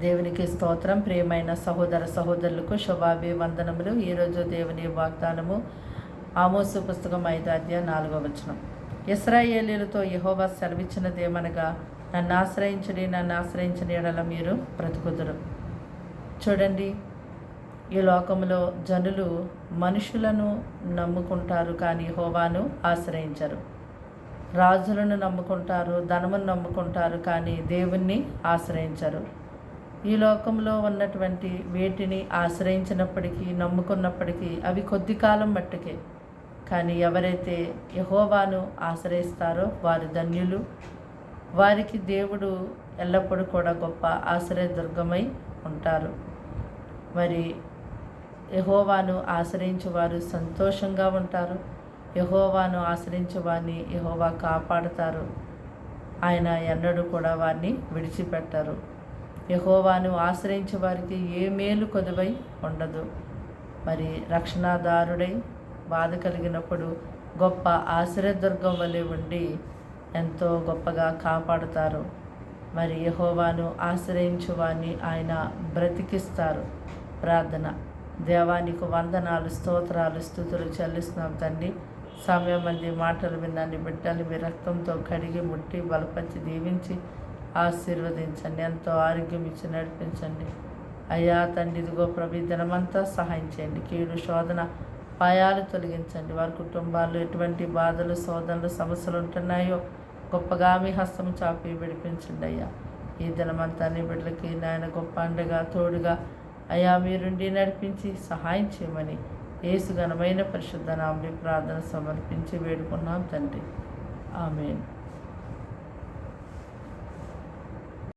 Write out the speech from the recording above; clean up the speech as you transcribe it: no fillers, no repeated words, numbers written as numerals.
దేవునికి స్తోత్రం. ప్రియమైన సహోదర సహోదరులకు శుభాభివందనములు. ఈరోజు దేవుని వాగ్దానము ఆమోసు పుస్తకం 5:4. ఇశ్రాయేలీయులతో యెహోవా సెలవిచ్చినదేమనగా, నన్ను ఆశ్రయించని ఎడల మీరు బ్రతుకుదురు. చూడండి, ఈ లోకంలో జనులు మనుషులను నమ్ముకుంటారు, కానీ యెహోవాను ఆశ్రయించరు. రాజులను నమ్ముకుంటారు, ధనమును నమ్ముకుంటారు, కానీ దేవుణ్ణి ఆశ్రయించరు. ఈ లోకంలో ఉన్నటువంటి వేటిని ఆశ్రయించినప్పటికీ, నమ్ముకున్నప్పటికీ అవి కొద్ది కాలం మట్టుకే. కానీ ఎవరైతే యెహోవాను ఆశ్రయిస్తారో వారు ధన్యులు. వారికి దేవుడు ఎల్లప్పుడూ కూడా గొప్ప ఆశ్రయదుర్గమై ఉంటారు. మరి యెహోవాను ఆశ్రయించు వారు సంతోషంగా ఉంటారు. యెహోవాను ఆశ్రయించు వారిని యెహోవా కాపాడుతారు. ఆయన ఎన్నడూ కూడా వారిని విడిచిపెట్టరు. యెహోవాను ఆశ్రయించే వారికి ఏ మేలు కొదువై ఉండదు. మరి రక్షణాదారుడై బాధ కలిగినప్పుడు గొప్ప ఆశ్రయదుర్గం వలె ఉండి ఎంతో గొప్పగా కాపాడుతారు. మరి యెహోవాను ఆశ్రయించు వారిని ఆయన బ్రతికిస్తారు. ప్రార్థన. దేవానికి వందనాలు, స్తోత్రాలు, స్తుతులు చెల్లిస్తున్నాం తండ్రి. సమయం మంది మాటలు విన్నాన్ని బిడ్డలు మీ రక్తంతో కడిగి ముట్టి బలపరిచి దీవించి ఆశీర్వదించండి. ఎంతో ఆరోగ్యం ఇచ్చి నడిపించండి అయ్యా తండ్రి. ఇదిగో ప్రభు, దినమంతా సహాయం చేయండి. కీడు శోధన పాయాలు తొలగించండి. వారి కుటుంబాల్లో ఎటువంటి బాధలు, శోధనలు, సమస్యలు ఉంటున్నాయో గొప్పగా మీ హస్తం చాపి విడిపించండి అయ్యా. ఈ దినమంతా నీ బిడ్డలకి నాయన గొప్ప అండగా తోడుగా అయ్యా మీరుండి నడిపించి సహాయం చేయమని యేసు ఘనమైన పరిశుద్ధ నామములో ప్రార్థన సమర్పించి వేడుకున్నాం తండ్రి. ఆమేన్.